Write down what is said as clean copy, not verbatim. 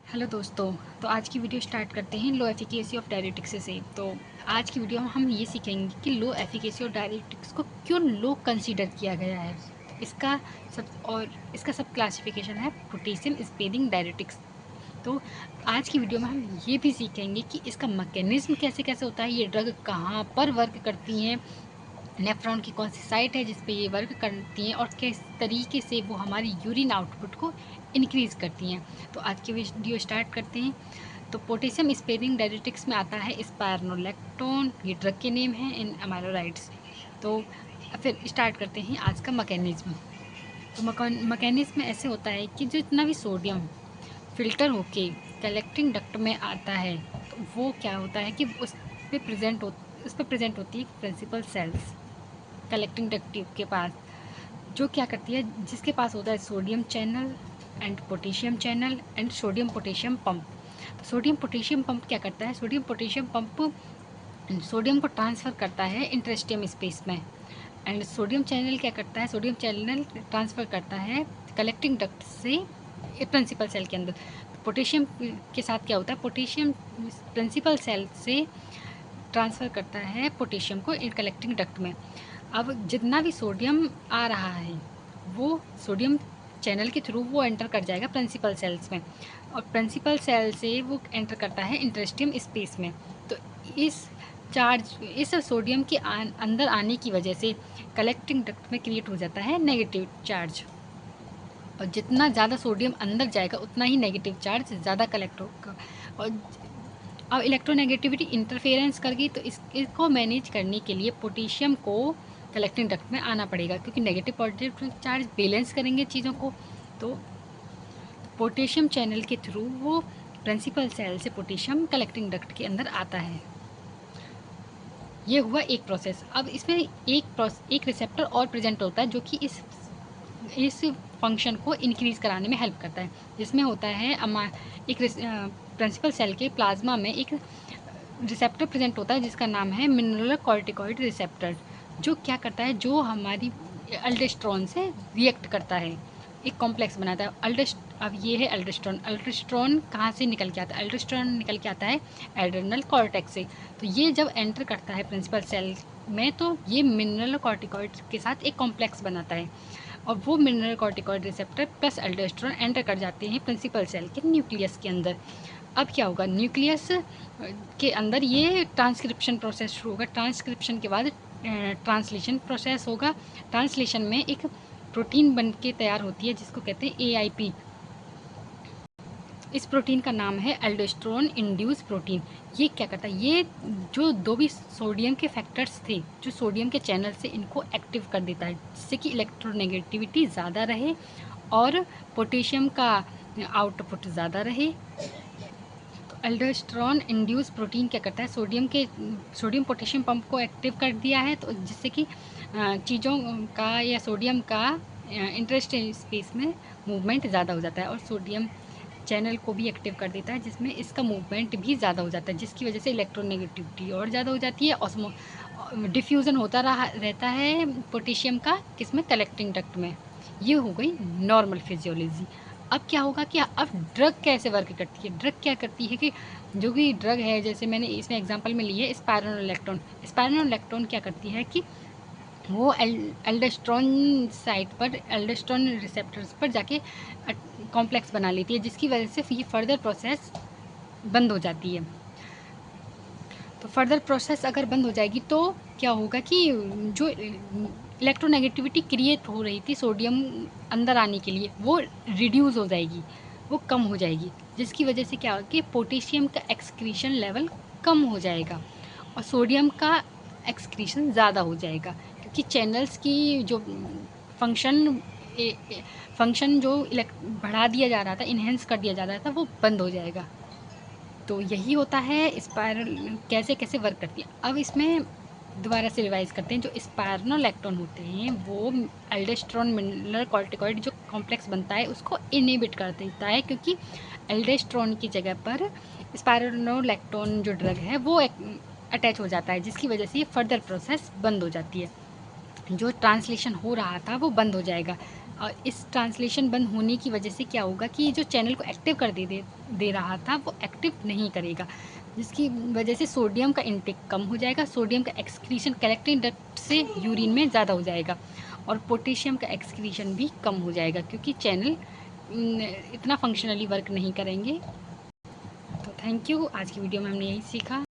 Hello दोस्तों। तो आज की वीडियो स्टार्ट करते हैं लो एफिकेसी ऑफ डायरेटिक्स से। तो आज की वीडियो में हम ये सीखेंगे कि लो एफिकेसी ऑफ डायरेटिक्स को क्यों लो कंसीडर किया गया है। इसका सब क्लासिफिकेशन है पोटेशियम स्पेरिंग डायरेटिक्स। तो आज की वीडियो में हम ये भी सीखेंगे कि इसका मैकेनिज्म कैसे कैसे होता है, ये ड्रग कहाँ पर वर्क करती हैं, नेफ्रॉन की कौन सी साइट है जिस पे ये वर्क करती हैं और किस तरीके से वो हमारी यूरिन आउटपुट को इंक्रीज़ करती हैं। तो आज की वीडियो स्टार्ट करते हैं। तो पोटेशियम स्पेरिंग डायरेटिक्स में आता है स्पायरनोलैक्टोन, ये ड्रग के नेम हैं इन अमाइलोराइड्स। तो फिर स्टार्ट करते हैं आज का मैकेनिज्म। तो मैकेनिज्म में ऐसे होता है कि जो इतना भी सोडियम फ़िल्टर होके कलेक्टिंग डक्ट में आता है, तो वो क्या होता है कि उस पे प्रेजेंट होती है principal cells collecting duct tube के पास, जो क्या करती है, जिसके पास होता है sodium channel and potassium channel and sodium potassium pump. Sodium potassium pump क्या करता है, सोडियम पोटेशियम पंप सोडियम को ट्रांसफ़र करता है इंटरेस्टियम स्पेस में, एंड सोडियम चैनल क्या करता है, सोडियम चैनल ट्रांसफ़र करता है कलेक्टिंग डक्ट से प्रिंसिपल सेल के अंदर। पोटेशियम के साथ क्या होता है, पोटेशियम प्रिंसिपल सेल से ट्रांसफ़र करता है पोटेशियम को कलेक्टिंग डक्ट में। अब जितना भी सोडियम आ रहा है वो सोडियम चैनल के थ्रू वो एंटर कर जाएगा प्रिंसिपल सेल्स में, और प्रिंसिपल सेल से वो एंटर करता है इंटरेस्टियम स्पेस में। तो इस सोडियम के अंदर आने की वजह से कलेक्टिंग डक्ट में क्रिएट हो जाता है नेगेटिव चार्ज, और जितना ज़्यादा सोडियम अंदर जाएगा उतना ही नेगेटिव चार्ज ज़्यादा कलेक्ट होगा। और अब इलेक्ट्रोनेगेटिविटी इंटरफेरेंस कर गई, तो इसको मैनेज करने के लिए पोटेशियम को कलेक्टिंग डक्ट में आना पड़ेगा, क्योंकि नेगेटिव पॉजिटिव चार्ज बैलेंस करेंगे चीज़ों को। तो पोटेशियम चैनल के थ्रू वो प्रिंसिपल सेल से पोटेशियम कलेक्टिंग डक्ट के अंदर आता है। ये हुआ एक प्रोसेस। अब इसमें एक रिसेप्टर और प्रेजेंट होता है जो कि इस फंक्शन को इंक्रीज़ कराने में हेल्प करता है, जिसमें होता है एक प्रिंसिपल सेल के प्लाज्मा में एक रिसेप्टर प्रेजेंट होता है जिसका नाम है मिनरल कॉर्टिकॉइड रिसेप्टर, जो क्या करता है, जो हमारी अल्डोस्टेरोन से रिएक्ट करता है, एक कॉम्प्लेक्स बनाता है। अब ये है अल्डोस्टेरोन। अल्डोस्टेरोन कहाँ से निकल के आता है, अल्डोस्टेरोन निकल के आता है एड्रेनल कॉर्टेक्स से। तो ये जब एंटर करता है प्रिंसिपल सेल में, तो ये मिनरल कॉर्टिकॉइड के साथ एक कॉम्प्लेक्स बनाता है, और वो mineral corticoid receptor plus अल्डोस्टेरोन enter कर जाते हैं प्रिंसिपल सेल के न्यूक्लियस के अंदर। अब क्या होगा, न्यूक्लियस के अंदर ये ट्रांसक्रिप्शन प्रोसेस शुरू होगा। ट्रांसक्रिप्शन के बाद ट्रांसलेशन प्रोसेस होगा। ट्रांसलेशन में एक प्रोटीन बन के तैयार होती है जिसको कहते हैं AIP। इस प्रोटीन का नाम है अल्डोस्टेरोन इंड्यूस प्रोटीन। ये क्या करता है, ये जो दो भी सोडियम के फैक्टर्स थे जो सोडियम के चैनल से इनको एक्टिव कर देता है, जिससे कि इलेक्ट्रोनेगेटिविटी ज़्यादा रहे और पोटेशियम का आउटपुट ज़्यादा रहे। अल्डोस्टेरोन इंड्यूस प्रोटीन क्या करता है, सोडियम पोटेशियम पंप को एक्टिव कर दिया है, तो जिससे कि चीज़ों का या सोडियम का इंटरेस्ट स्पेस में मूवमेंट ज़्यादा हो जाता है, और सोडियम चैनल को भी एक्टिव कर देता है जिसमें इसका मूवमेंट भी ज़्यादा हो जाता है, जिसकी वजह से इलेक्ट्रोनेगेटिविटी और ज़्यादा हो जाती है। ऑस्मो डिफ्यूज़न होता रहता है पोटेशियम का किसमें, कलेक्टिंग डक्ट में। ये हो गई नॉर्मल फिजियोलॉजी। अब क्या होगा कि अब ड्रग कैसे वर्क करती है। ड्रग क्या करती है कि जो भी ड्रग है, जैसे मैंने इसमें एग्जांपल में ली है स्पायरोनोलैक्टोन। स्पायरोनोलैक्टोन क्या करती है कि वो एल्डोस्टेरोन साइट पर, एल्डोस्टेरोन रिसेप्टर्स पर जाके कॉम्प्लेक्स बना लेती है, जिसकी वजह से ये फर्दर प्रोसेस बंद हो जाती है। तो फर्दर प्रोसेस अगर बंद हो जाएगी तो क्या होगा कि जो इलेक्ट्रोनेगेटिविटी क्रिएट हो रही थी सोडियम अंदर आने के लिए, वो रिड्यूस हो जाएगी, वो कम हो जाएगी, जिसकी वजह से क्या होगा कि पोटेशियम का एक्सक्रीशन लेवल कम हो जाएगा और सोडियम का एक्सक्रीशन ज़्यादा हो जाएगा, क्योंकि चैनल्स की जो फंक्शन फंक्शन जो बढ़ा दिया जा रहा था, इन्हेंस कर दिया जा रहा था, वो बंद हो जाएगा। तो यही होता है स्पायरल कैसे कैसे वर्क करती है। अब इसमें दोबारा से रिवाइज करते हैं। जो स्पायरनोलैक्टोन होते हैं वो एल्डोस्टेरोन मिनरल कॉर्टिकॉइड जो कॉम्प्लेक्स बनता है उसको इनहिबिट कर देता है, क्योंकि एल्डोस्टेरोन की जगह पर स्पायरनोलैक्टोन जो ड्रग है वो अटैच हो जाता है, जिसकी वजह से ये फर्दर प्रोसेस बंद हो जाती है। जो ट्रांसलेशन हो रहा था वो बंद हो जाएगा। इस ट्रांसलेशन बंद होने की वजह से क्या होगा कि जो चैनल को एक्टिव कर दे रहा था वो एक्टिव नहीं करेगा, जिसकी वजह से सोडियम का इंटेक कम हो जाएगा, सोडियम का एक्सक्रीशन कलेक्टिंग डक्ट से यूरिन में ज़्यादा हो जाएगा और पोटेशियम का एक्सक्रीशन भी कम हो जाएगा, क्योंकि चैनल इतना फंक्शनली वर्क नहीं करेंगे। तो थैंक यू, आज की वीडियो में हमने यही सीखा।